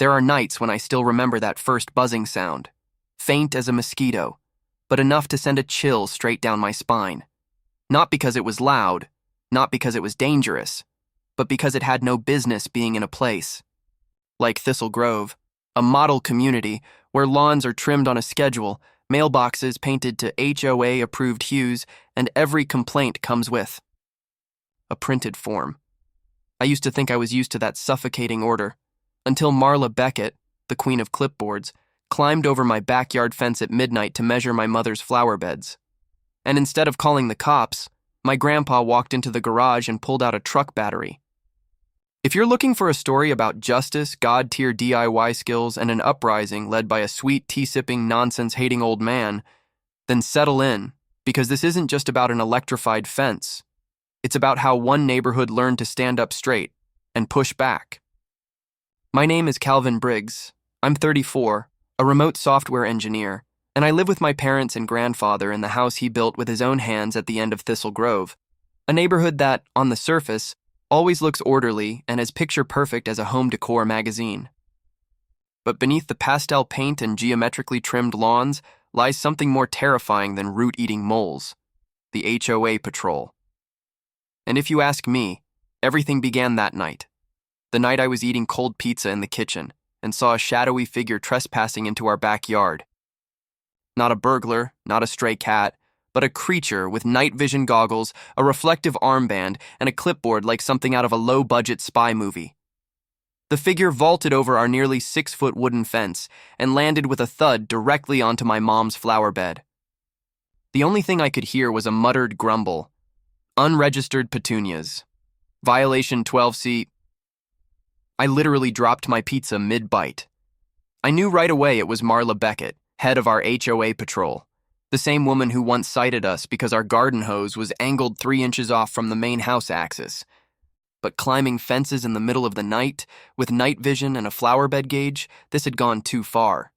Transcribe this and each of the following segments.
There are nights when I still remember that first buzzing sound, faint as a mosquito, but enough to send a chill straight down my spine. Not because it was loud, not because it was dangerous, but because it had no business being in a place like Thistle Grove, a model community where lawns are trimmed on a schedule, mailboxes painted to HOA-approved hues, and every complaint comes with a printed form. I used to think I was used to that suffocating order, until Marla Beckett, the queen of clipboards, climbed over my backyard fence at midnight to measure my mother's flower beds. And instead of calling the cops, my grandpa walked into the garage and pulled out a truck battery. If you're looking for a story about justice, God-tier DIY skills, and an uprising led by a sweet, tea-sipping, nonsense-hating old man, then settle in, because this isn't just about an electrified fence. It's about how one neighborhood learned to stand up straight and push back. My name is Calvin Briggs. I'm 34, a remote software engineer, and I live with my parents and grandfather in the house he built with his own hands at the end of Thistle Grove, a neighborhood that, on the surface, always looks orderly and as picture-perfect as a home decor magazine. But beneath the pastel paint and geometrically trimmed lawns lies something more terrifying than root-eating moles, the HOA patrol. And if you ask me, everything began that night, the night I was eating cold pizza in the kitchen and saw a shadowy figure trespassing into our backyard. Not a burglar, not a stray cat, but a creature with night vision goggles, a reflective armband, and a clipboard like something out of a low-budget spy movie. The figure vaulted over our nearly 6-foot wooden fence and landed with a thud directly onto my mom's flower bed. The only thing I could hear was a muttered grumble. Unregistered petunias. Violation 12C. I literally dropped my pizza mid-bite. I knew right away it was Marla Beckett, head of our HOA patrol. The same woman who once cited us because our garden hose was angled 3 inches off from the main house axis. But climbing fences in the middle of the night, with night vision and a flower bed gauge, this had gone too far.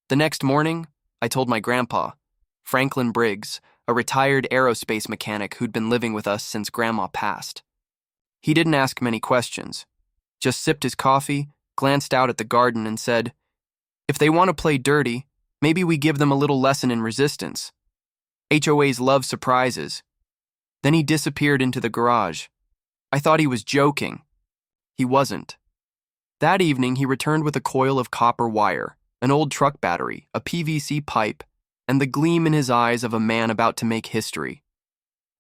The next morning, I told my grandpa, Franklin Briggs, a retired aerospace mechanic who'd been living with us since Grandma passed. He didn't ask many questions, just sipped his coffee, glanced out at the garden and said, "If they want to play dirty, maybe we give them a little lesson in resistance. HOAs love surprises." Then he disappeared into the garage. I thought he was joking. He wasn't. That evening, he returned with a coil of copper wire, an old truck battery, a PVC pipe, and the gleam in his eyes of a man about to make history.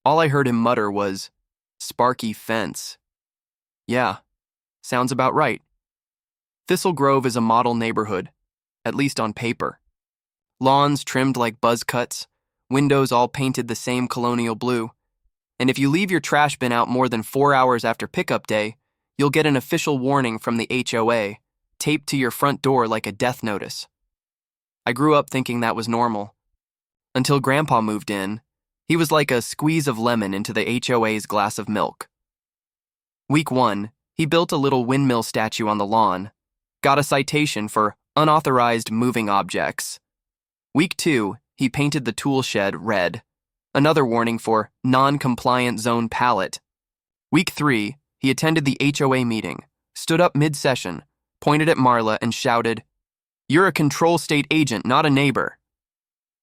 All I heard him mutter was, "Sparky fence." Yeah, sounds about right. Thistle Grove is a model neighborhood, at least on paper. Lawns trimmed like buzz cuts, windows all painted the same colonial blue. And if you leave your trash bin out more than 4 hours after pickup day, you'll get an official warning from the HOA, taped to your front door like a death notice. I grew up thinking that was normal. Until Grandpa moved in, he was like a squeeze of lemon into the HOA's glass of milk. Week 1, he built a little windmill statue on the lawn, got a citation for unauthorized moving objects. Week 2, he painted the tool shed red, another warning for non-compliant zone pallet. Week 3, he attended the HOA meeting, stood up mid-session, pointed at Marla and shouted, "You're a control state agent, not a neighbor."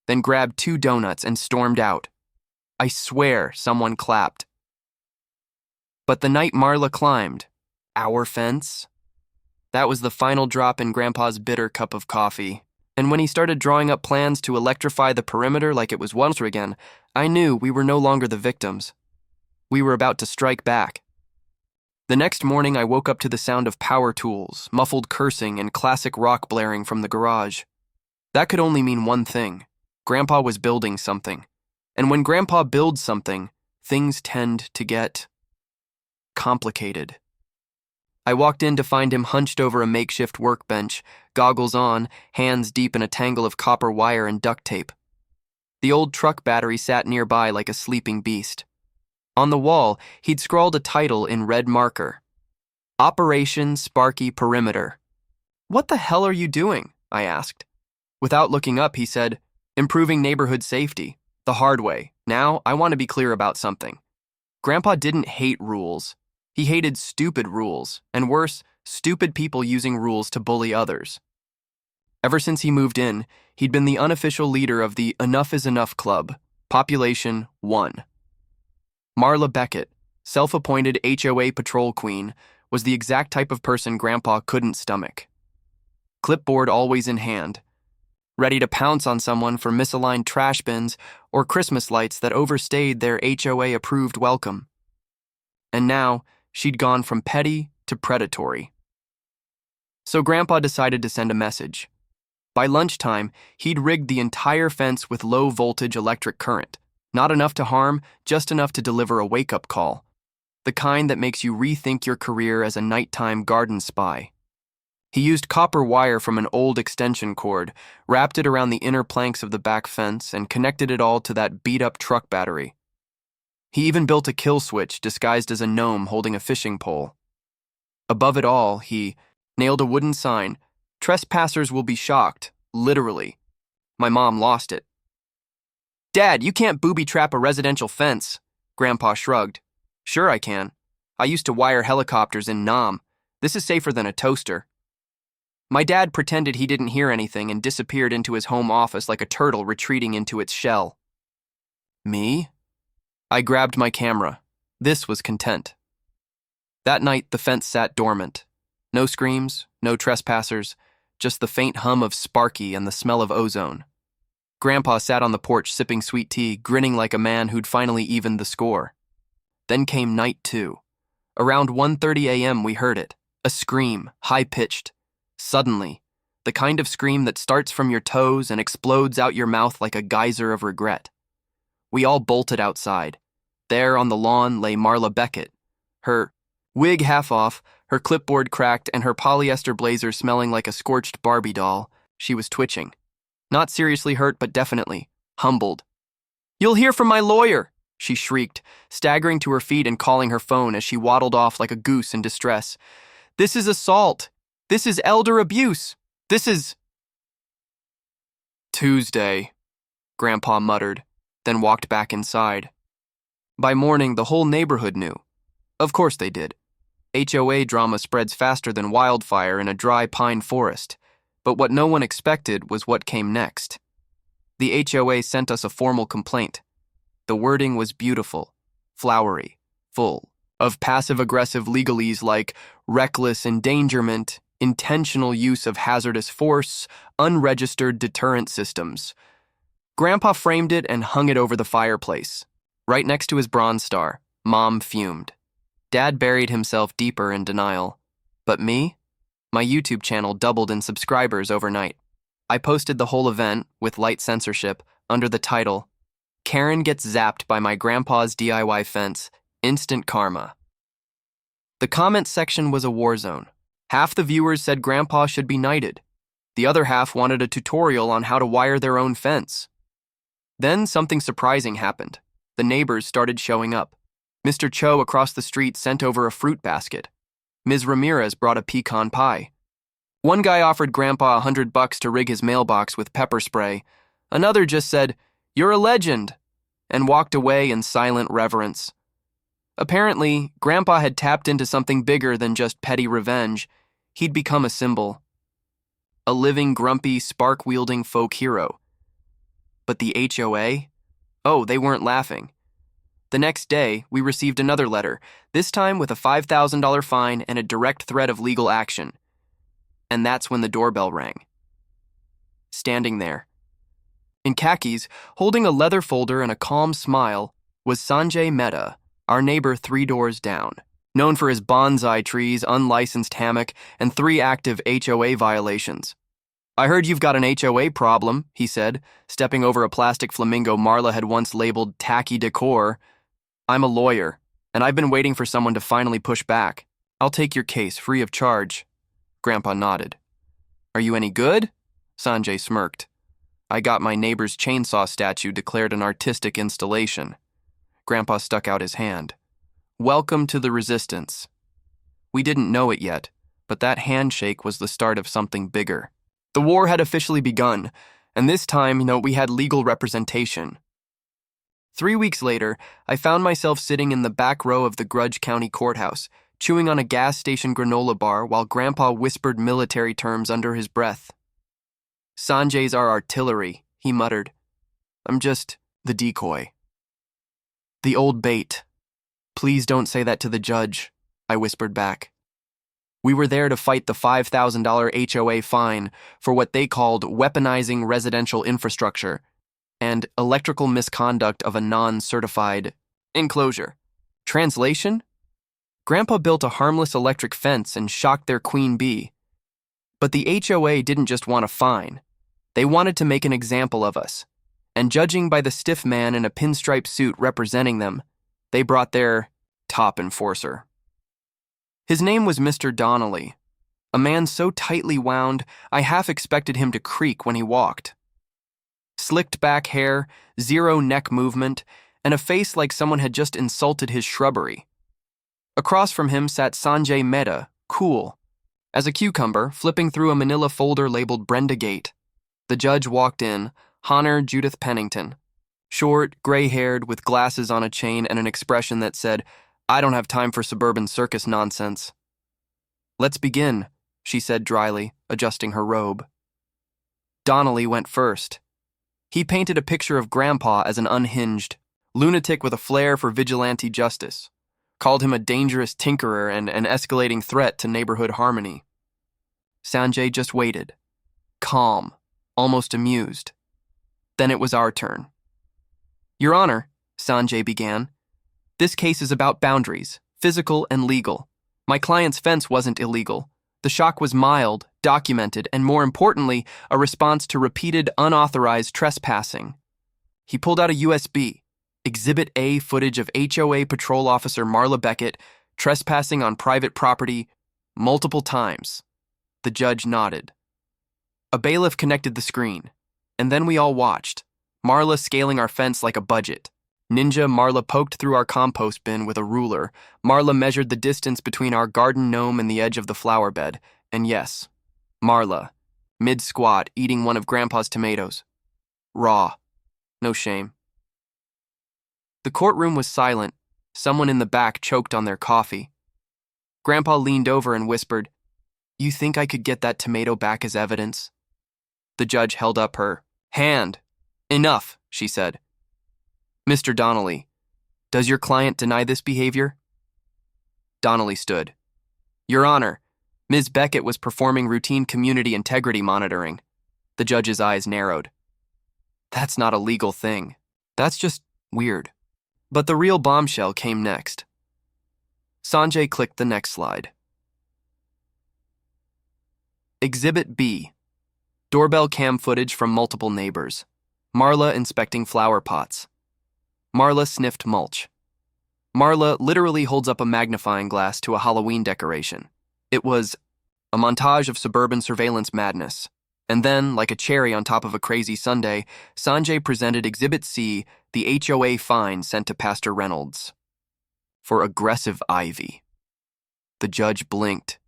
Then grabbed 2 donuts and stormed out. I swear someone clapped. But the night Marla climbed, our fence, that was the final drop in Grandpa's bitter cup of coffee. And when he started drawing up plans to electrify the perimeter like it was once again, I knew we were no longer the victims. We were about to strike back. The next morning, I woke up to the sound of power tools, muffled cursing, and classic rock blaring from the garage. That could only mean one thing. Grandpa was building something. And when Grandpa builds something, things tend to get complicated. I walked in to find him hunched over a makeshift workbench, goggles on, hands deep in a tangle of copper wire and duct tape. The old truck battery sat nearby like a sleeping beast. On the wall, he'd scrawled a title in red marker. Operation Sparky Perimeter. "What the hell are you doing?" I asked. Without looking up, he said, "Improving neighborhood safety. The hard way. Now, I want to be clear about something. Grandpa didn't hate rules. He hated stupid rules, and worse, stupid people using rules to bully others. Ever since he moved in, he'd been the unofficial leader of the Enough is Enough Club, population 1. Marla Beckett, self-appointed HOA patrol queen, was the exact type of person Grandpa couldn't stomach. Clipboard always in hand, ready to pounce on someone for misaligned trash bins or Christmas lights that overstayed their HOA-approved welcome. And now, she'd gone from petty to predatory. So Grandpa decided to send a message. By lunchtime, he'd rigged the entire fence with low-voltage electric current. Not enough to harm, just enough to deliver a wake-up call. The kind that makes you rethink your career as a nighttime garden spy. He used copper wire from an old extension cord, wrapped it around the inner planks of the back fence, and connected it all to that beat-up truck battery. He even built a kill switch disguised as a gnome holding a fishing pole. Above it all, he nailed a wooden sign, "Trespassers will be shocked," literally. My mom lost it. "Dad, you can't booby-trap a residential fence," Grandpa shrugged. "Sure I can. I used to wire helicopters in Nam. This is safer than a toaster." My dad pretended he didn't hear anything and disappeared into his home office like a turtle retreating into its shell. Me? I grabbed my camera. This was content. That night, the fence sat dormant. No screams, no trespassers, just the faint hum of Sparky and the smell of ozone. Grandpa sat on the porch sipping sweet tea, grinning like a man who'd finally evened the score. Then came night 2. Around 1:30 a.m. we heard it, a scream, high-pitched. Suddenly, the kind of scream that starts from your toes and explodes out your mouth like a geyser of regret. We all bolted outside. There on the lawn lay Marla Beckett, her wig half off, her clipboard cracked, and her polyester blazer smelling like a scorched Barbie doll. She was twitching. Not seriously hurt, but definitely humbled. "You'll hear from my lawyer," she shrieked, staggering to her feet and calling her phone as she waddled off like a goose in distress. "This is assault. This is elder abuse. This is—" "Tuesday," Grandpa muttered, then walked back inside. By morning, the whole neighborhood knew. Of course they did. HOA drama spreads faster than wildfire in a dry pine forest, but what no one expected was what came next. The HOA sent us a formal complaint. The wording was beautiful, flowery, full of passive-aggressive legalese like reckless endangerment, intentional use of hazardous force, unregistered deterrent systems. Grandpa framed it and hung it over the fireplace. Right next to his Bronze Star, Mom fumed. Dad buried himself deeper in denial. But me? My YouTube channel doubled in subscribers overnight. I posted the whole event, with light censorship, under the title, "Karen Gets Zapped by My Grandpa's DIY Fence, Instant Karma." The comment section was a war zone. Half the viewers said Grandpa should be knighted. The other half wanted a tutorial on how to wire their own fence. Then something surprising happened. The neighbors started showing up. Mr. Cho across the street sent over a fruit basket. Ms. Ramirez brought a pecan pie. One guy offered Grandpa $100 to rig his mailbox with pepper spray. Another just said, "You're a legend," and walked away in silent reverence. Apparently, Grandpa had tapped into something bigger than just petty revenge. He'd become a symbol. A living, grumpy, spark-wielding folk hero. But the HOA? Oh, they weren't laughing. The next day, we received another letter, this time with a $5,000 fine and a direct threat of legal action. And that's when the doorbell rang. Standing there, in khakis, holding a leather folder and a calm smile, was Sanjay Mehta, our neighbor 3 doors down, known for his bonsai trees, unlicensed hammock, and 3 active HOA violations. "I heard you've got an HOA problem," he said, stepping over a plastic flamingo Marla had once labeled tacky decor. "I'm a lawyer, and I've been waiting for someone to finally push back. I'll take your case free of charge." Grandpa nodded. "Are you any good?" Sanjay smirked. "I got my neighbor's chainsaw statue declared an artistic installation." Grandpa stuck out his hand. "Welcome to the resistance." We didn't know it yet, but that handshake was the start of something bigger. The war had officially begun, and this time, we had legal representation. 3 weeks later, I found myself sitting in the back row of the Grudge County Courthouse, chewing on a gas station granola bar while Grandpa whispered military terms under his breath. "Sanjay's our artillery," he muttered. "I'm just the decoy." "The old bait. Please don't say that to the judge," I whispered back. We were there to fight the $5,000 HOA fine for what they called weaponizing residential infrastructure and electrical misconduct of a non-certified enclosure. Translation? Grandpa built a harmless electric fence and shocked their queen bee. But the HOA didn't just want a fine. They wanted to make an example of us. And judging by the stiff man in a pinstripe suit representing them, they brought their top enforcer. His name was Mr. Donnelly, a man so tightly wound I half expected him to creak when he walked. Slicked back hair, zero neck movement, and a face like someone had just insulted his shrubbery. Across from him sat Sanjay Mehta, cool as a cucumber, flipping through a manila folder labeled Brenda Gate. The judge walked in, Honor Judith Pennington. Short, gray-haired, with glasses on a chain and an expression that said, "I don't have time for suburban circus nonsense." "Let's begin," she said dryly, adjusting her robe. Donnelly went first. He painted a picture of Grandpa as an unhinged lunatic with a flair for vigilante justice, called him a dangerous tinkerer and an escalating threat to neighborhood harmony. Sanjay just waited, calm, almost amused. Then it was our turn. "Your Honor," Sanjay began, "this case is about boundaries, physical and legal. My client's fence wasn't illegal. The shock was mild, documented, and more importantly, a response to repeated unauthorized trespassing." He pulled out a USB, Exhibit A footage of HOA Patrol Officer Marla Beckett trespassing on private property multiple times. The judge nodded. A bailiff connected the screen, and then we all watched, Marla scaling our fence like a budget. Ninja Marla poked through our compost bin with a ruler. Marla measured the distance between our garden gnome and the edge of the flower bed. And yes, Marla, mid-squat, eating one of Grandpa's tomatoes. Raw. No shame. The courtroom was silent. Someone in the back choked on their coffee. Grandpa leaned over and whispered, "You think I could get that tomato back as evidence?" The judge held up her hand. "Enough," she said. "Mr. Donnelly, does your client deny this behavior?" Donnelly stood. "Your Honor, Ms. Beckett was performing routine community integrity monitoring." The judge's eyes narrowed. "That's not a legal thing. That's just weird." But the real bombshell came next. Sanjay clicked the next slide. Exhibit B. Doorbell cam footage from multiple neighbors. Marla inspecting flower pots. Marla sniffed mulch. Marla literally holds up a magnifying glass to a Halloween decoration. It was a montage of suburban surveillance madness. And then, like a cherry on top of a crazy sundae, Sanjay presented Exhibit C, the HOA fine sent to Pastor Reynolds. For aggressive ivy. The judge blinked.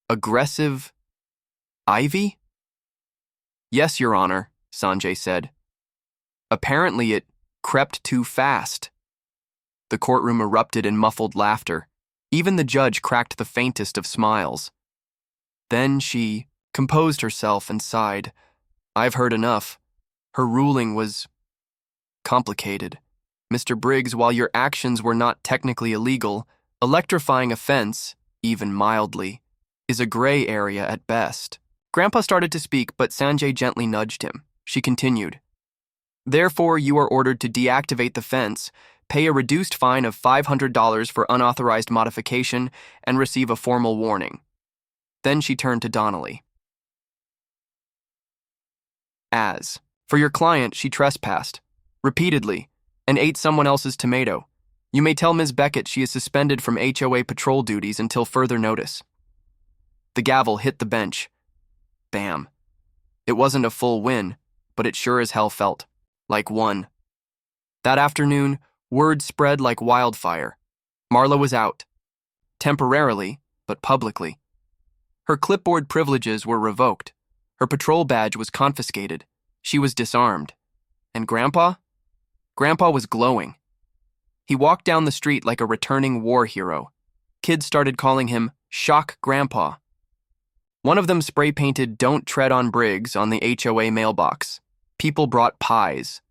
Aggressive ivy? "Yes, Your Honor," Sanjay said. "Apparently it crept too fast." The courtroom erupted in muffled laughter. Even the judge cracked the faintest of smiles. Then she composed herself and sighed. "I've heard enough. Her ruling was complicated. Mr. Briggs, while your actions were not technically illegal, electrifying a fence, even mildly, is a gray area at best." Grandpa started to speak, but Sanjay gently nudged him. She continued. "Therefore, you are ordered to deactivate the fence, pay a reduced fine of $500 for unauthorized modification, and receive a formal warning." Then she turned to Donnelly. "As for your client, she trespassed, repeatedly, and ate someone else's tomato. You may tell Ms. Beckett she is suspended from HOA patrol duties until further notice." The gavel hit the bench. Bam. It wasn't a full win, but it sure as hell felt like one. That afternoon, word spread like wildfire. Marla was out. Temporarily, but publicly. Her clipboard privileges were revoked. Her patrol badge was confiscated. She was disarmed. And Grandpa? Grandpa was glowing. He walked down the street like a returning war hero. Kids started calling him Shock Grandpa. One of them spray-painted "Don't Tread on Briggs" on the HOA mailbox. People brought pies.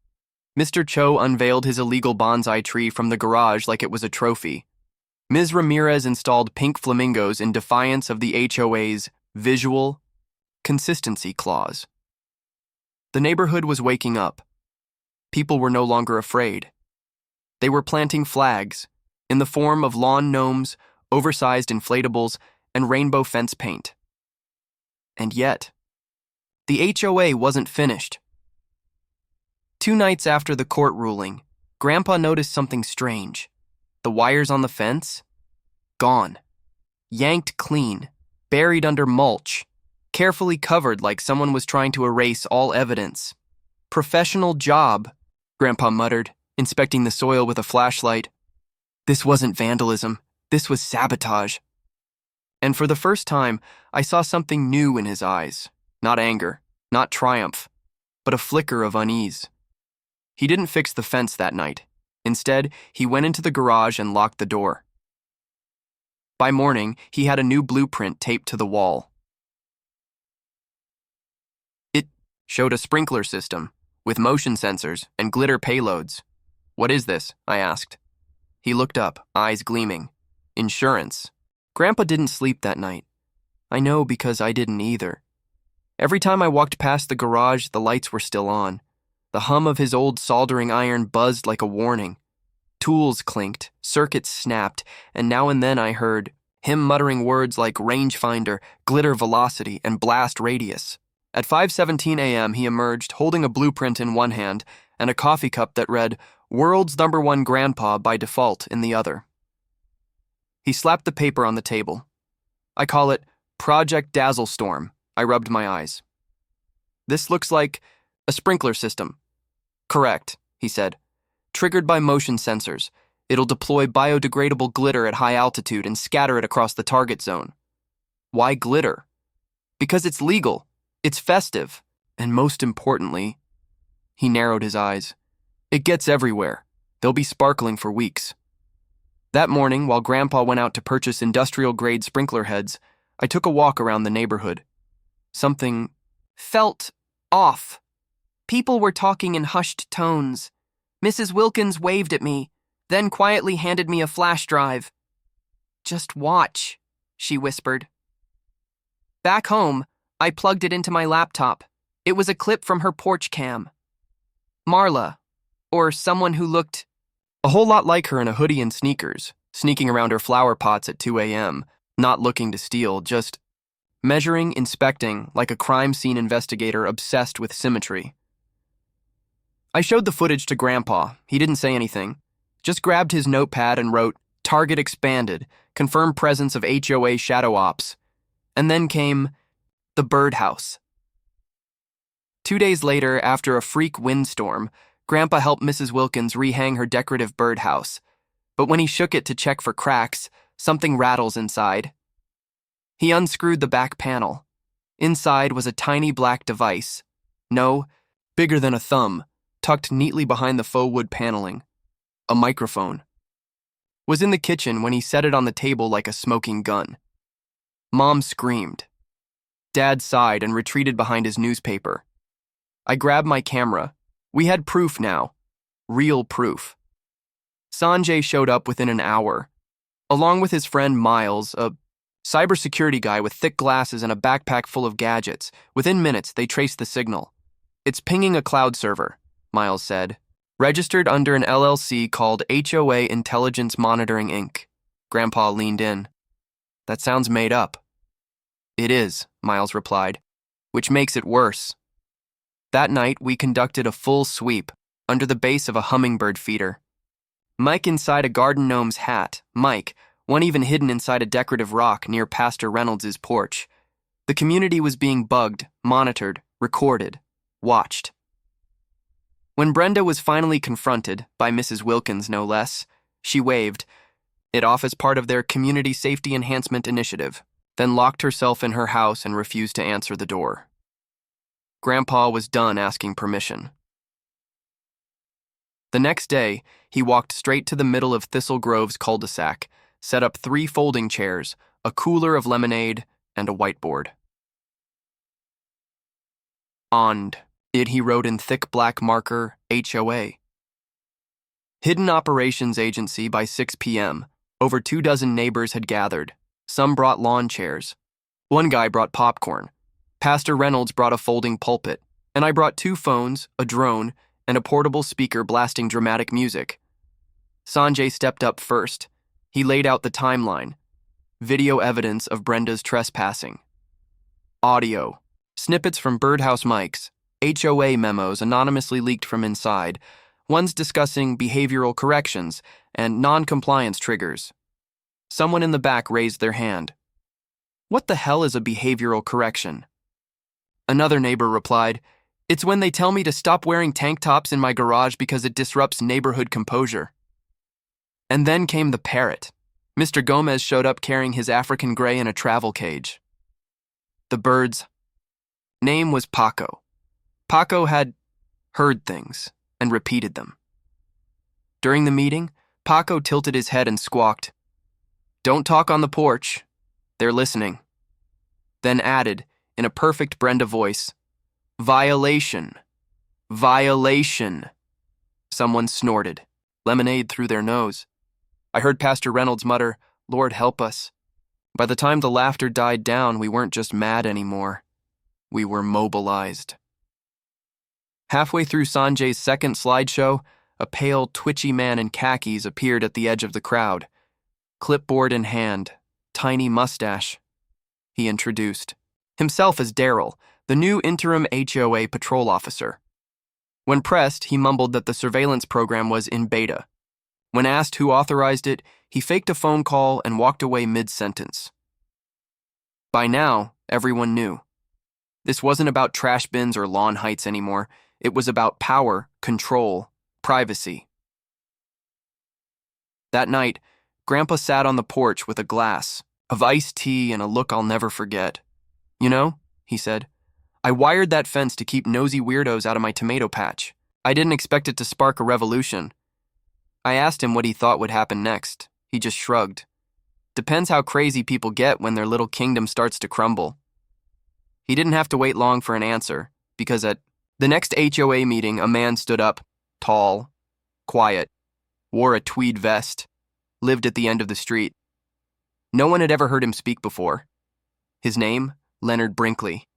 Mr. Cho unveiled his illegal bonsai tree from the garage like it was a trophy. Ms. Ramirez installed pink flamingos in defiance of the HOA's visual consistency clause. The neighborhood was waking up. People were no longer afraid. They were planting flags in the form of lawn gnomes, oversized inflatables, and rainbow fence paint. And yet, the HOA wasn't finished. 2 nights after the court ruling, Grandpa noticed something strange. The wires on the fence? Gone. Yanked clean, buried under mulch, carefully covered like someone was trying to erase all evidence. "Professional job," Grandpa muttered, inspecting the soil with a flashlight. This wasn't vandalism. This was sabotage. And for the first time, I saw something new in his eyes. Not anger, not triumph, but a flicker of unease. He didn't fix the fence that night. Instead, he went into the garage and locked the door. By morning, he had a new blueprint taped to the wall. It showed a sprinkler system with motion sensors and glitter payloads. "What is this?" I asked. He looked up, eyes gleaming. "Insurance." Grandpa didn't sleep that night. I know because I didn't either. Every time I walked past the garage, the lights were still on. The hum of his old soldering iron buzzed like a warning. Tools clinked, circuits snapped, and now and then I heard him muttering words like rangefinder, glitter velocity, and blast radius. At 5:17 a.m., he emerged, holding a blueprint in one hand and a coffee cup that read, "World's #1 Grandpa by default" in the other. He slapped the paper on the table. "I call it Project Dazzlestorm." I rubbed my eyes. "This looks like a sprinkler system." "Correct," he said. "Triggered by motion sensors. It'll deploy biodegradable glitter at high altitude and scatter it across the target zone." "Why glitter?" "Because it's legal. It's festive. And most importantly," he narrowed his eyes, "it gets everywhere. They'll be sparkling for weeks." That morning, while Grandpa went out to purchase industrial-grade sprinkler heads, I took a walk around the neighborhood. Something felt off. People were talking in hushed tones. Mrs. Wilkins waved at me, then quietly handed me a flash drive. "Just watch," she whispered. Back home, I plugged it into my laptop. It was a clip from her porch cam. Marla, or someone who looked a whole lot like her in a hoodie and sneakers, sneaking around her flower pots at 2 a.m., not looking to steal, just measuring, inspecting, like a crime scene investigator obsessed with symmetry. I showed the footage to Grandpa. He didn't say anything, just grabbed his notepad and wrote, "Target expanded, confirmed presence of HOA shadow ops." And then came the birdhouse. 2 days later, after a freak windstorm, Grandpa helped Mrs. Wilkins rehang her decorative birdhouse. But when he shook it to check for cracks, something rattles inside. He unscrewed the back panel. Inside was a tiny black device. No, bigger than a thumb, tucked neatly behind the faux wood paneling. A microphone. Was in the kitchen when he set it on the table like a smoking gun. Mom screamed. Dad sighed and retreated behind his newspaper. I grabbed my camera. We had proof now. Real proof. Sanjay showed up within an hour, along with his friend Miles, a cybersecurity guy with thick glasses and a backpack full of gadgets. Within minutes, they traced the signal. "It's pinging a cloud server," Miles said. "Registered under an LLC called HOA Intelligence Monitoring Inc." Grandpa leaned in. "That sounds made up." "It is," Miles replied, "which makes it worse." That night, we conducted a full sweep under the base of a hummingbird feeder. Mike inside a garden gnome's hat, Mike, one even hidden inside a decorative rock near Pastor Reynolds' porch. The community was being bugged, monitored, recorded, watched. When Brenda was finally confronted, by Mrs. Wilkins no less, she waved it off as part of their community safety enhancement initiative, then locked herself in her house and refused to answer the door. Grandpa was done asking permission. The next day, he walked straight to the middle of Thistle Grove's cul-de-sac, set up 3 folding chairs, a cooler of lemonade, and a whiteboard. "OND," he wrote in thick black marker, HOA. Hidden Operations Agency. By 6 p.m., over 24 neighbors had gathered. Some brought lawn chairs. One guy brought popcorn. Pastor Reynolds brought a folding pulpit, and I brought 2 phones, a drone, and a portable speaker blasting dramatic music. Sanjay stepped up first. He laid out the timeline. Video evidence of Brenda's trespassing. Audio. Snippets from birdhouse mics. HOA memos anonymously leaked from inside. One's discussing behavioral corrections and non-compliance triggers. Someone in the back raised their hand. "What the hell is a behavioral correction?" Another neighbor replied, "It's when they tell me to stop wearing tank tops in my garage because it disrupts neighborhood composure." And then came the parrot. Mr. Gomez showed up carrying his African gray in a travel cage. The bird's name was Paco. Paco had heard things and repeated them. During the meeting, Paco tilted his head and squawked, "Don't talk on the porch. They're listening." Then added, in a perfect Brenda voice, "Violation. Violation." Someone snorted, lemonade through their nose. I heard Pastor Reynolds mutter, "Lord help us." By the time the laughter died down, we weren't just mad anymore. We were mobilized. Halfway through Sanjay's second slideshow, a pale, twitchy man in khakis appeared at the edge of the crowd. Clipboard in hand, tiny mustache. He introduced himself as Daryl, the new interim HOA patrol officer. When pressed, he mumbled that the surveillance program was in beta. When asked who authorized it, he faked a phone call and walked away mid-sentence. By now, everyone knew. This wasn't about trash bins or lawn heights anymore. It was about power, control, privacy. That night, Grandpa sat on the porch with a glass of iced tea and a look I'll never forget. "You know," he said, "I wired that fence to keep nosy weirdos out of my tomato patch. I didn't expect it to spark a revolution." I asked him what he thought would happen next. He just shrugged. Depends how crazy people get when their little kingdom starts to crumble. He didn't have to wait long for an answer, because at the next HOA meeting, a man stood up, tall, quiet, wore a tweed vest, lived at the end of the street. No one had ever heard him speak before. His name, Leonard Brinkley.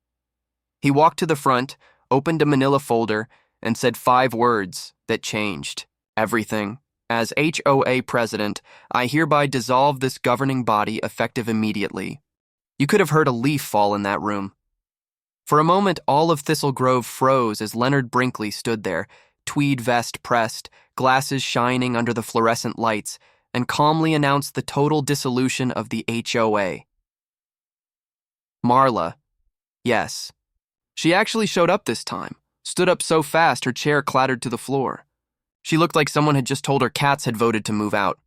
He walked to the front, opened a manila folder, and said 5 words that changed everything. "As HOA president, I hereby dissolve this governing body effective immediately." You could have heard a leaf fall in that room. For a moment, all of Thistle Grove froze as Leonard Brinkley stood there, tweed vest pressed, glasses shining under the fluorescent lights, and calmly announced the total dissolution of the HOA. Marla. Yes. She actually showed up this time, stood up so fast her chair clattered to the floor. She looked like someone had just told her cats had voted to move out.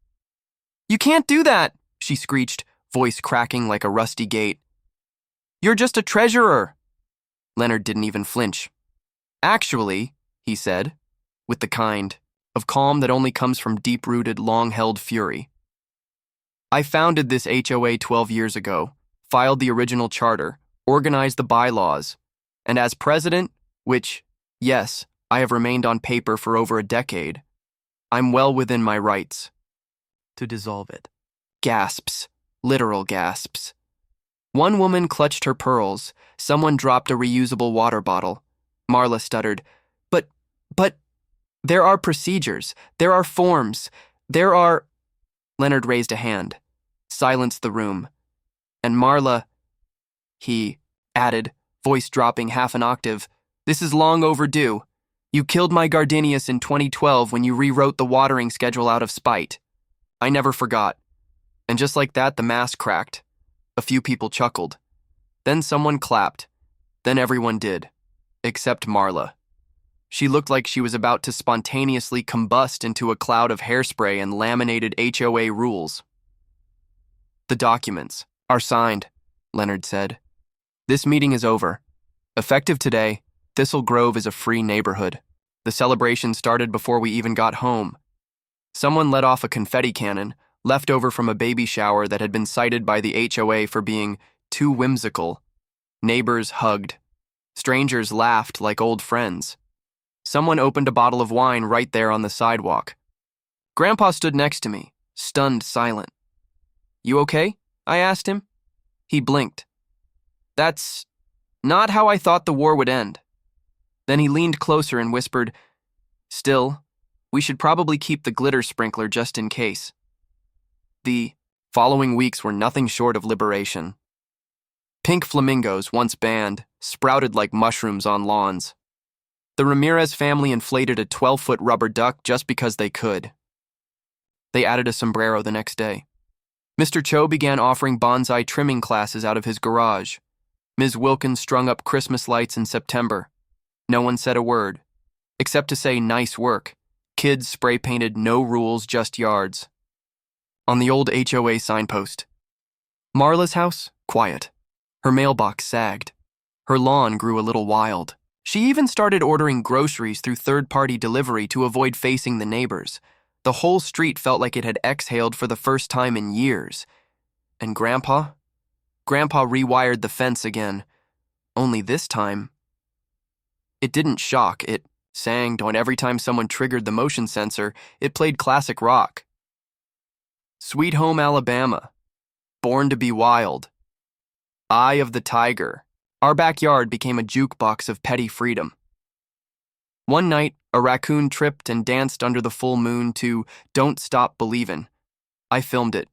"You can't do that," she screeched, voice cracking like a rusty gate. "You're just a treasurer." Leonard didn't even flinch. "Actually," he said, with the kind of calm that only comes from deep-rooted, long-held fury, "I founded this HOA 12 years ago, filed the original charter, organized the bylaws, and as president, which, yes, I have remained on paper for over a decade, I'm well within my rights to dissolve it." Gasps, literal gasps. One woman clutched her pearls. Someone dropped a reusable water bottle. Marla stuttered, But, there are procedures, there are forms, there are... Leonard raised a hand, silenced the room. And Marla, he added, voice dropping half an octave, "This is long overdue. You killed my gardenias in 2012 when you rewrote the watering schedule out of spite. I never forgot." And just like that, the mask cracked. A few people chuckled. Then someone clapped. Then everyone did. Except Marla. She looked like she was about to spontaneously combust into a cloud of hairspray and laminated HOA rules. "The documents are signed," Leonard said. "This meeting is over. Effective today, Thistle Grove is a free neighborhood. The celebration started before we even got home. Someone let off a confetti cannon, left over from a baby shower that had been cited by the HOA for being too whimsical. Neighbors hugged. Strangers laughed like old friends. Someone opened a bottle of wine right there on the sidewalk. Grandpa stood next to me, stunned silent. "You okay?" I asked him. He blinked. "That's not how I thought the war would end." Then he leaned closer and whispered, "Still, we should probably keep the glitter sprinkler just in case." The following weeks were nothing short of liberation. Pink flamingos, once banned, sprouted like mushrooms on lawns. The Ramirez family inflated a 12-foot rubber duck just because they could. They added a sombrero the next day. Mr. Cho began offering bonsai trimming classes out of his garage. Ms. Wilkins strung up Christmas lights in September. No one said a word, except to say nice work. Kids spray-painted no rules, just yards. On the old HOA signpost. Marla's house, quiet. Her mailbox sagged. Her lawn grew a little wild. She even started ordering groceries through third-party delivery to avoid facing the neighbors. The whole street felt like it had exhaled for the first time in years. And Grandpa rewired the fence again. Only this time, it didn't shock, it sang, and every time someone triggered the motion sensor, it played classic rock. Sweet Home Alabama, Born to be Wild, Eye of the Tiger. Our backyard became a jukebox of petty freedom. One night, a raccoon tripped and danced under the full moon to Don't Stop Believin'. I filmed it.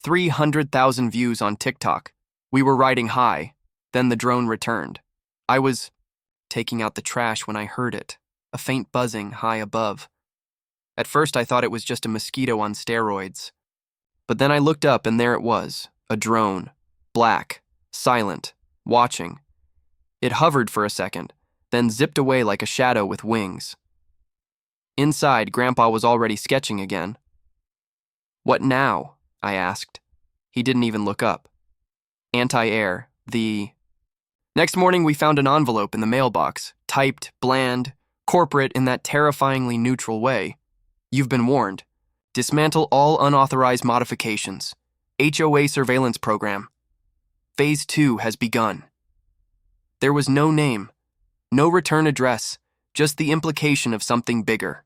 300,000 views on TikTok. We were riding high. Then the drone returned. I was taking out the trash when I heard it, a faint buzzing high above. At first I thought it was just a mosquito on steroids. But then I looked up and there it was, a drone, black, silent, watching. It hovered for a second, then zipped away like a shadow with wings. Inside, Grandpa was already sketching again. "What now?" I asked. He didn't even look up. Anti-air, Next morning we found an envelope in the mailbox, typed, bland, corporate in that terrifyingly neutral way. "You've been warned. Dismantle all unauthorized modifications. HOA surveillance program. Phase 2 has begun." There was no name, no return address, just the implication of something bigger.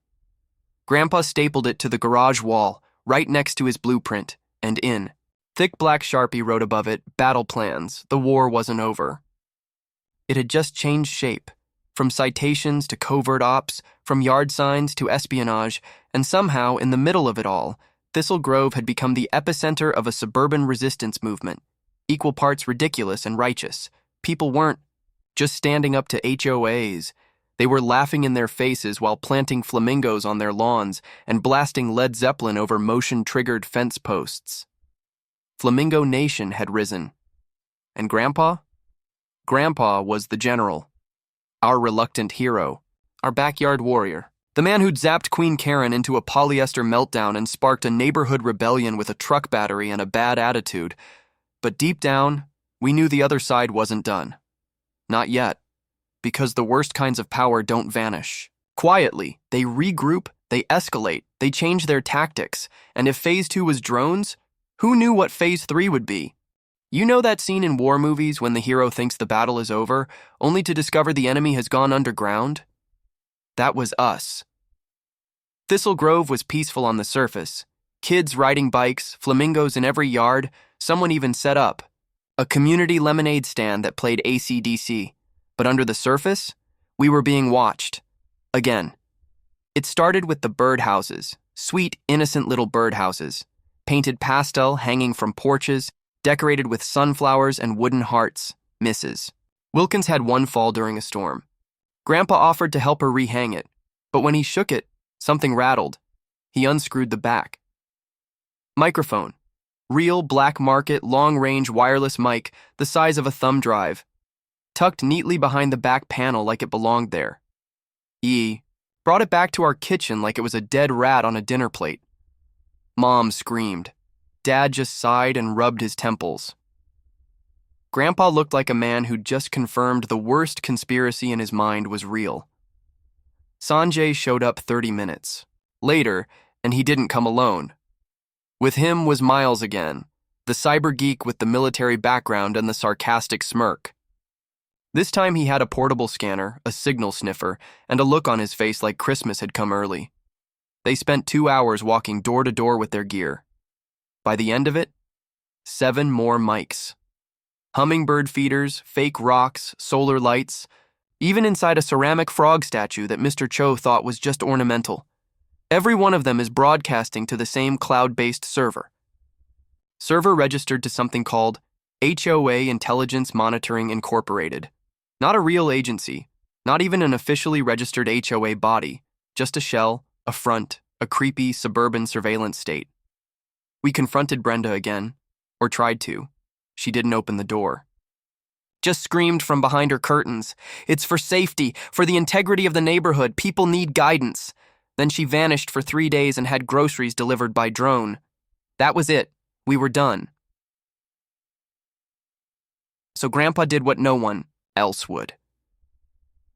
Grandpa stapled it to the garage wall, right next to his blueprint, and in thick black Sharpie wrote above it, "Battle plans, the war wasn't over." It had just changed shape, from citations to covert ops, from yard signs to espionage, and somehow, in the middle of it all, Thistle Grove had become the epicenter of a suburban resistance movement, equal parts ridiculous and righteous. People weren't just standing up to HOAs. They were laughing in their faces while planting flamingos on their lawns and blasting Led Zeppelin over motion-triggered fence posts. Flamingo Nation had risen. And Grandpa? Grandpa was the general, our reluctant hero, our backyard warrior, the man who'd zapped Queen Karen into a polyester meltdown and sparked a neighborhood rebellion with a truck battery and a bad attitude. But deep down, we knew the other side wasn't done. Not yet, because the worst kinds of power don't vanish. Quietly, they regroup, they escalate, they change their tactics, and if Phase 2 was drones, who knew what Phase 3 would be? You know that scene in war movies when the hero thinks the battle is over, only to discover the enemy has gone underground? That was us. Thistle Grove was peaceful on the surface. Kids riding bikes, flamingos in every yard, someone even set up a community lemonade stand that played AC/DC. But under the surface, we were being watched. Again. It started with the birdhouses, sweet, innocent little birdhouses, painted pastel hanging from porches, decorated with sunflowers and wooden hearts, misses. Wilkins had one fall during a storm. Grandpa offered to help her rehang it, but when he shook it, something rattled. He unscrewed the back. Microphone. Real black market long-range wireless mic the size of a thumb drive, tucked neatly behind the back panel like it belonged there. Brought it back to our kitchen like it was a dead rat on a dinner plate. Mom screamed. Dad just sighed and rubbed his temples. Grandpa looked like a man who'd just confirmed the worst conspiracy in his mind was real. Sanjay showed up 30 minutes later, and he didn't come alone. With him was Miles again, the cyber geek with the military background and the sarcastic smirk. This time he had a portable scanner, a signal sniffer, and a look on his face like Christmas had come early. They spent 2 hours walking door to door with their gear. By the end of it, 7 more mics. Hummingbird feeders, fake rocks, solar lights, even inside a ceramic frog statue that Mr. Cho thought was just ornamental. Every one of them is broadcasting to the same cloud-based server. Server registered to something called HOA Intelligence Monitoring Incorporated. Not a real agency, not even an officially registered HOA body, just a shell, a front, a creepy suburban surveillance state. We confronted Brenda again, or tried to. She didn't open the door. Just screamed from behind her curtains, "It's for safety, for the integrity of the neighborhood, people need guidance." Then she vanished for 3 days and had groceries delivered by drone. That was it. We were done. So Grandpa did what no one else would.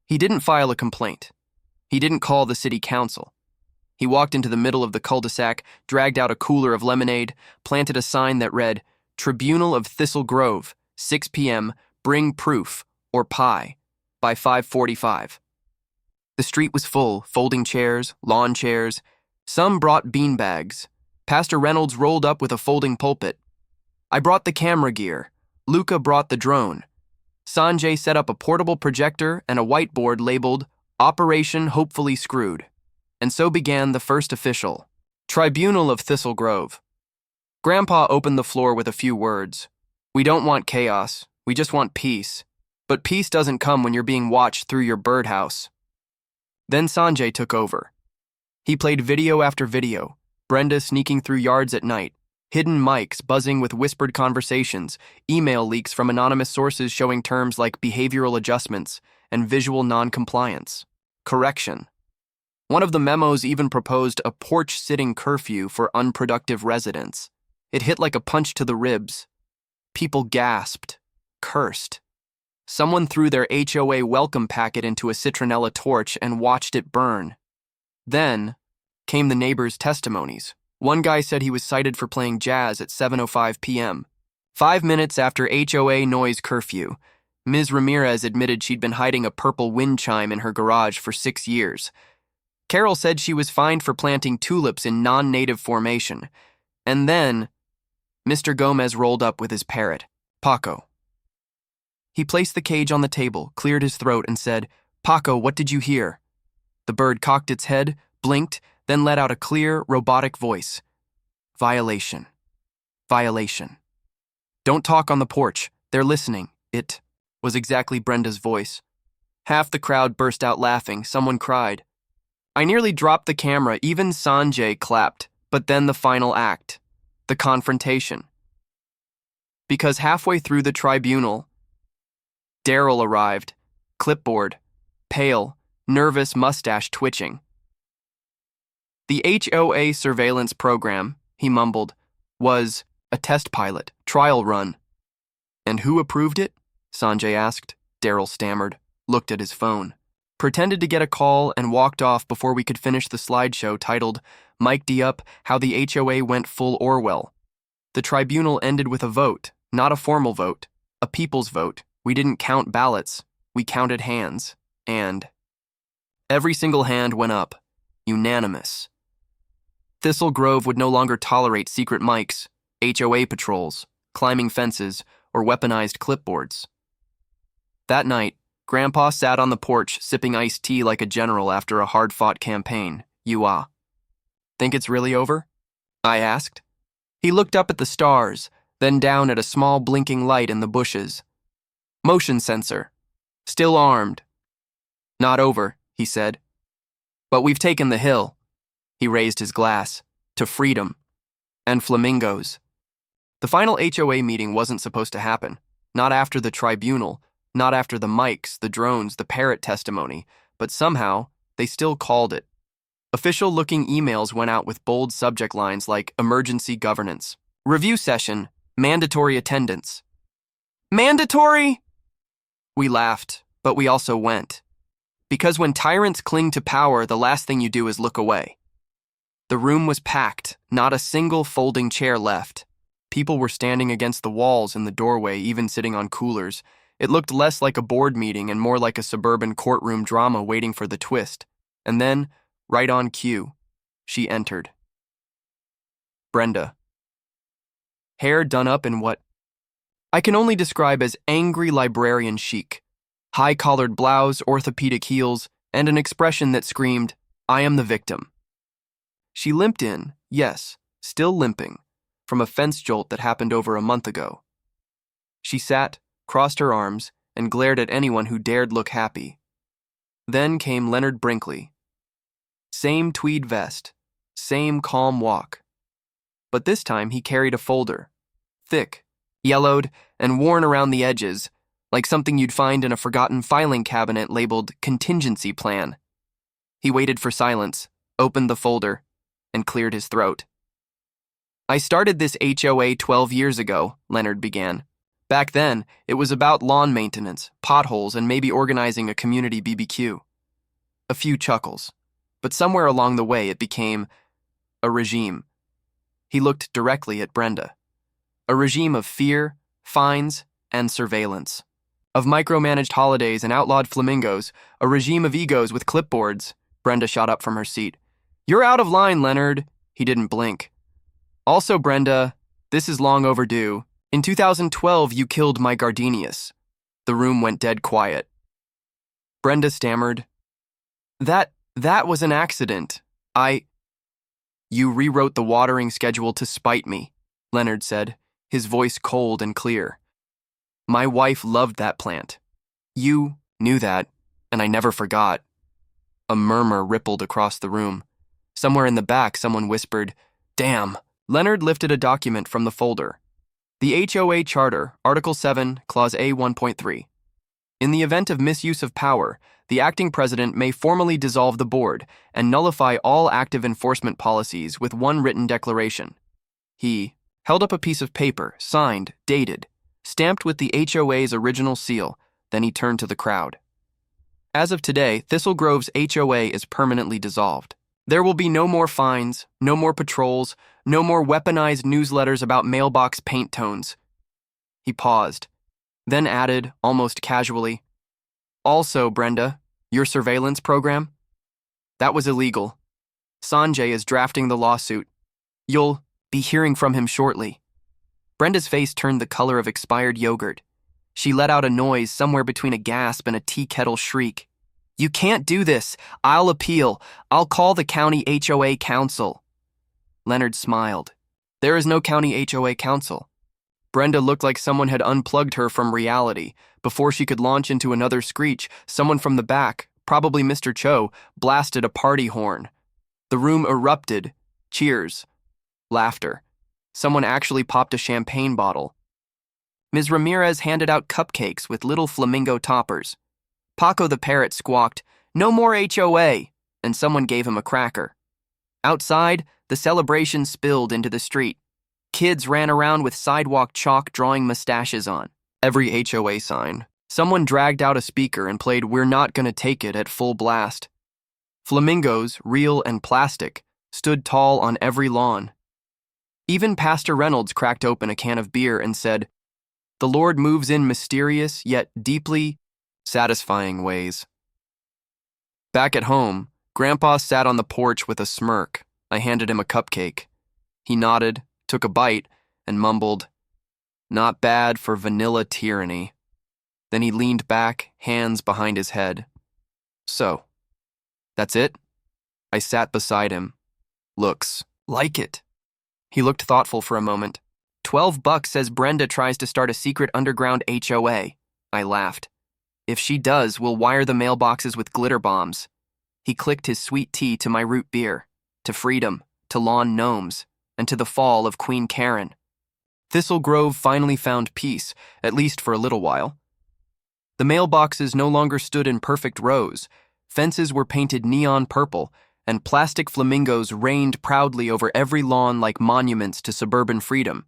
He didn't file a complaint. He didn't call the city council. He walked into the middle of the cul-de-sac, dragged out a cooler of lemonade, planted a sign that read, "Tribunal of Thistle Grove, 6 p.m., bring proof, or pie, by 5:45. The street was full, folding chairs, lawn chairs. Some brought beanbags. Pastor Reynolds rolled up with a folding pulpit. I brought the camera gear. Luca brought the drone. Sanjay set up a portable projector and a whiteboard labeled Operation Hopefully Screwed. And so began the first official Tribunal of Thistle Grove. Grandpa opened the floor with a few words. "We don't want chaos. We just want peace. But peace doesn't come when you're being watched through your birdhouse." Then Sanjay took over. He played video after video, Brenda sneaking through yards at night, hidden mics buzzing with whispered conversations, email leaks from anonymous sources showing terms like behavioral adjustments and visual non-compliance. Correction. One of the memos even proposed a porch-sitting curfew for unproductive residents. It hit like a punch to the ribs. People gasped, cursed. Someone threw their HOA welcome packet into a citronella torch and watched it burn. Then came the neighbors' testimonies. One guy said he was cited for playing jazz at 7:05 p.m. 5 minutes after HOA noise curfew, Ms. Ramirez admitted she'd been hiding a purple wind chime in her garage for 6 years. Carol said she was fined for planting tulips in non-native formation. And then Mr. Gomez rolled up with his parrot, Paco. He placed the cage on the table, cleared his throat, and said, "Paco, what did you hear?" The bird cocked its head, blinked, then let out a clear, robotic voice. "Violation. Violation. Don't talk on the porch. They're listening." It was exactly Brenda's voice. Half the crowd burst out laughing. Someone cried. I nearly dropped the camera. Even Sanjay clapped. But then the final act. The confrontation. Because halfway through the tribunal, Daryl arrived, clipboard, pale, nervous mustache twitching. "The HOA surveillance program," he mumbled, "was a test pilot, trial run." "And who approved it?" Sanjay asked. Daryl stammered, looked at his phone, pretended to get a call, and walked off before we could finish the slideshow titled, "Mike D. Up, How the HOA Went Full Orwell." The tribunal ended with a vote, not a formal vote, a people's vote. We didn't count ballots, we counted hands, and every single hand went up, unanimous. Thistle Grove would no longer tolerate secret mics, HOA patrols, climbing fences, or weaponized clipboards. That night, Grandpa sat on the porch sipping iced tea like a general after a hard-fought campaign. "You think it's really over?" I asked. He looked up at the stars, then down at a small blinking light in the bushes. "Motion sensor. Still armed." "Not over," he said. "But we've taken the hill." He raised his glass. "To freedom. And flamingos." The final HOA meeting wasn't supposed to happen. Not after the tribunal, not after the mics, the drones, the parrot testimony, but somehow they still called it. Official-looking emails went out with bold subject lines like emergency governance, review session, mandatory attendance. Mandatory? We laughed, but we also went. Because when tyrants cling to power, the last thing you do is look away. The room was packed, not a single folding chair left. People were standing against the walls in the doorway, even sitting on coolers. It looked less like a board meeting and more like a suburban courtroom drama waiting for the twist. And then, right on cue, she entered. Brenda. Hair done up in what I can only describe as angry librarian chic. High-collared blouse, orthopedic heels, and an expression that screamed, "I am the victim." She limped in, yes, still limping, from a fence jolt that happened over a month ago. She sat, crossed her arms, and glared at anyone who dared look happy. Then came Leonard Brinkley. Same tweed vest, same calm walk. But this time he carried a folder, thick, yellowed, and worn around the edges, like something you'd find in a forgotten filing cabinet labeled contingency plan. He waited for silence, opened the folder, and cleared his throat. "I started this HOA 12 years ago," Leonard began. "Back then, it was about lawn maintenance, potholes, and maybe organizing a community BBQ. A few chuckles. But somewhere along the way, it became a regime." He looked directly at Brenda. A regime of fear, fines, and surveillance. Of micromanaged holidays and outlawed flamingos, a regime of egos with clipboards. Brenda shot up from her seat. "You're out of line, Leonard." He didn't blink. "Also, Brenda, this is long overdue. In 2012, you killed my gardenias." The room went dead quiet. Brenda stammered, That was an accident. You rewrote the watering schedule to spite me," Leonard said, his voice cold and clear. "My wife loved that plant. You knew that, and I never forgot." A murmur rippled across the room. Somewhere in the back, someone whispered, "Damn." Leonard lifted a document from the folder. The HOA Charter, Article 7, Clause A 1.3. In the event of misuse of power, the acting president may formally dissolve the board and nullify all active enforcement policies with one written declaration. He held up a piece of paper, signed, dated, stamped with the HOA's original seal, then he turned to the crowd. "As of today, Thistle Grove's HOA is permanently dissolved. There will be no more fines, no more patrols, no more weaponized newsletters about mailbox paint tones." He paused, then added, almost casually, "Also, Brenda, your surveillance program? That was illegal. Sanjay is drafting the lawsuit. You'll be hearing from him shortly." Brenda's face turned the color of expired yogurt. She let out a noise somewhere between a gasp and a tea kettle shriek. "You can't do this. I'll appeal. I'll call the county HOA council." Leonard smiled. "There is no county HOA council." Brenda looked like someone had unplugged her from reality. Before she could launch into another screech, someone from the back, probably Mr. Cho, blasted a party horn. The room erupted. Cheers. Laughter. Someone actually popped a champagne bottle. Ms. Ramirez handed out cupcakes with little flamingo toppers. Paco the parrot squawked, "No more HOA," and someone gave him a cracker. Outside, the celebration spilled into the street. Kids ran around with sidewalk chalk drawing mustaches on every HOA sign. Someone dragged out a speaker and played "We're Not Gonna Take It" at full blast. Flamingos, real and plastic, stood tall on every lawn. Even Pastor Reynolds cracked open a can of beer and said, "The Lord moves in mysterious yet deeply satisfying ways." Back at home, Grandpa sat on the porch with a smirk. I handed him a cupcake. He nodded, took a bite, and mumbled, "Not bad for vanilla tyranny." Then he leaned back, hands behind his head. "So, that's it?" I sat beside him. "Looks like it." He looked thoughtful for a moment. $12 says Brenda tries to start a secret underground HOA. I laughed. "If she does, we'll wire the mailboxes with glitter bombs." He clicked his sweet tea to my root beer, to freedom, to lawn gnomes, and to the fall of Queen Karen. Thistle Grove finally found peace, at least for a little while. The mailboxes no longer stood in perfect rows. Fences were painted neon purple, and plastic flamingos reigned proudly over every lawn like monuments to suburban freedom.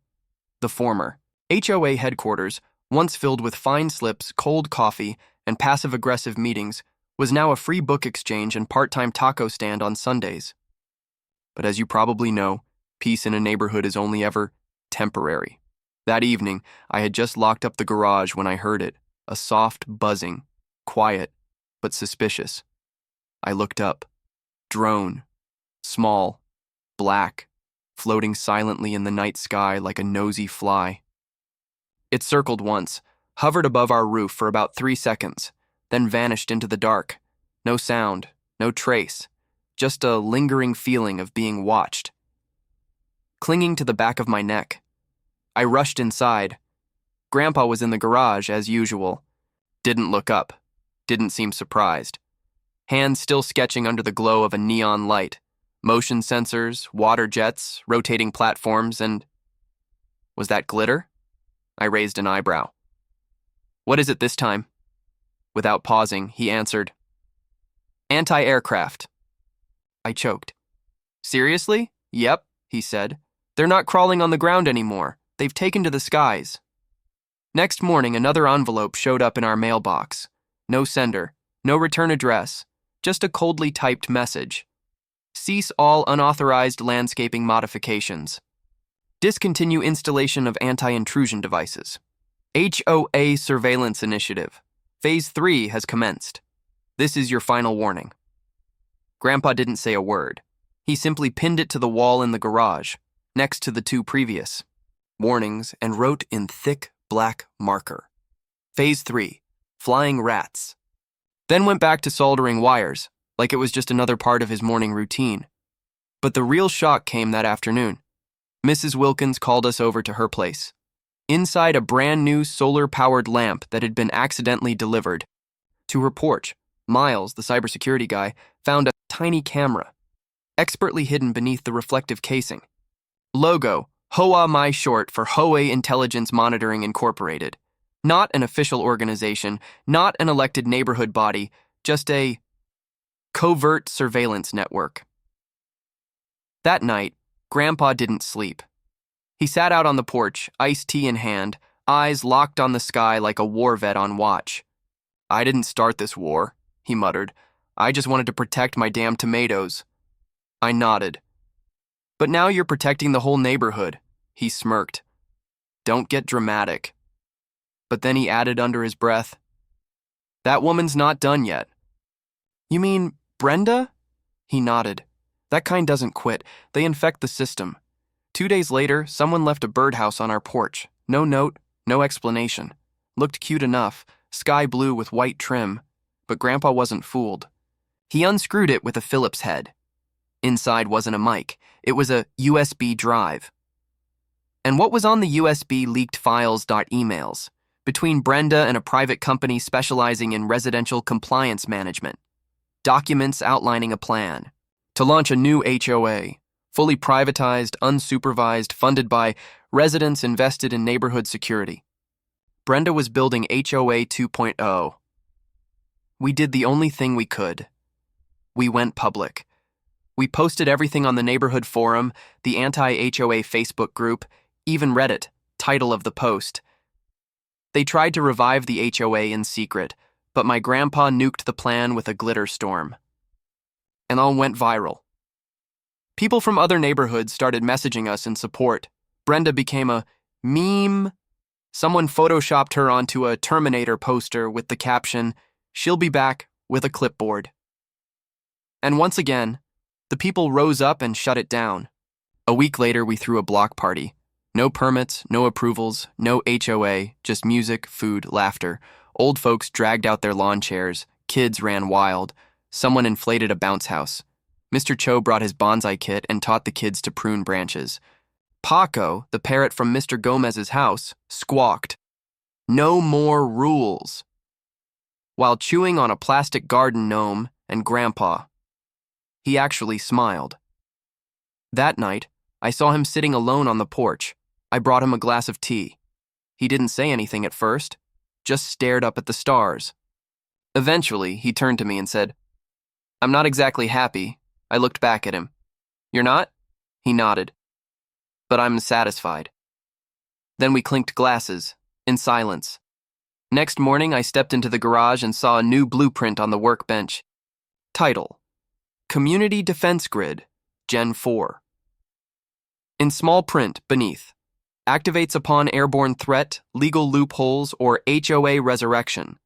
The former, HOA headquarters, once filled with fine slips, cold coffee, and passive-aggressive meetings, was now a free book exchange and part-time taco stand on Sundays. But as you probably know, peace in a neighborhood is only ever temporary. That evening, I had just locked up the garage when I heard it, a soft buzzing, quiet, but suspicious. I looked up. Drone. Small. Black. Floating silently in the night sky like a nosy fly. It circled once, hovered above our roof for about 3 seconds, then vanished into the dark. No sound, no trace, just a lingering feeling of being watched. Clinging to the back of my neck, I rushed inside. Grandpa was in the garage, as usual. Didn't look up, didn't seem surprised. Hands still sketching under the glow of a neon light. Motion sensors, water jets, rotating platforms, and... Was that glitter? I raised an eyebrow. What is it this time? Without pausing, he answered, Anti-aircraft. I choked. Seriously? Yep, he said. They're not crawling on the ground anymore. They've taken to the skies. Next morning, another envelope showed up in our mailbox. No sender, no return address, just a coldly typed message. Cease all unauthorized landscaping modifications. Discontinue installation of anti-intrusion devices. HOA Surveillance Initiative. Phase 3 has commenced. This is your final warning. Grandpa didn't say a word. He simply pinned it to the wall in the garage, next to the 2 previous warnings, and wrote in thick black marker. Phase 3, flying rats. Then went back to soldering wires, like it was just another part of his morning routine. But the real shock came that afternoon. Mrs. Wilkins called us over to her place. Inside a brand new solar-powered lamp that had been accidentally delivered. To her porch, Miles, the cybersecurity guy, found a tiny camera, expertly hidden beneath the reflective casing. Logo, HOA My short for HOA Intelligence Monitoring Incorporated. Not an official organization, not an elected neighborhood body, just a covert surveillance network. That night, Grandpa didn't sleep. He sat out on the porch, iced tea in hand, eyes locked on the sky like a war vet on watch. I didn't start this war, he muttered. I just wanted to protect my damn tomatoes. I nodded. But now you're protecting the whole neighborhood, he smirked. Don't get dramatic. But then he added under his breath, that woman's not done yet. You mean Brenda? He nodded. That kind doesn't quit. They infect the system. 2 days later, someone left a birdhouse on our porch. No note, no explanation. Looked cute enough, sky blue with white trim, but Grandpa wasn't fooled. He unscrewed it with a Phillips head. Inside wasn't a mic. It was a USB drive. And what was on the USB leaked files.emails? Between Brenda and a private company specializing in residential compliance management. Documents outlining a plan to launch a new HOA, fully privatized, unsupervised, funded by residents invested in neighborhood security. Brenda was building HOA 2.0. We did the only thing we could. We went public. We posted everything on the neighborhood forum, the anti-HOA Facebook group, even Reddit, title of the post. They tried to revive the HOA in secret, but my grandpa nuked the plan with a glitter storm. And all went viral. People from other neighborhoods started messaging us in support. Brenda became a meme. Someone photoshopped her onto a Terminator poster with the caption, "She'll be back with a clipboard." And once again, the people rose up and shut it down. A week later, we threw a block party. No permits, no approvals, no HOA, just music, food, laughter. Old folks dragged out their lawn chairs. Kids ran wild. Someone inflated a bounce house. Mr. Cho brought his bonsai kit and taught the kids to prune branches. Paco, the parrot from Mr. Gomez's house, squawked, "No more rules," while chewing on a plastic garden gnome and Grandpa. He actually smiled. That night, I saw him sitting alone on the porch. I brought him a glass of tea. He didn't say anything at first, just stared up at the stars. Eventually, he turned to me and said, "I'm not exactly happy." I looked back at him. "You're not?" He nodded. "But I'm satisfied." Then we clinked glasses, in silence. Next morning, I stepped into the garage and saw a new blueprint on the workbench. Title: Community Defense Grid, Gen 4. In small print beneath, activates upon airborne threat, legal loopholes, or HOA resurrection.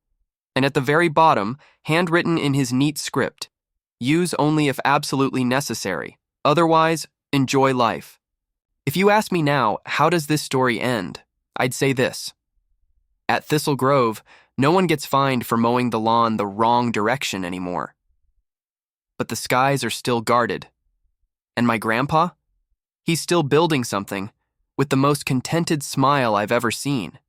And at the very bottom, handwritten in his neat script, use only if absolutely necessary. Otherwise, enjoy life. If you ask me now, how does this story end? I'd say this. At Thistle Grove, no one gets fined for mowing the lawn the wrong direction anymore. But the skies are still guarded. And my grandpa? He's still building something with the most contented smile I've ever seen.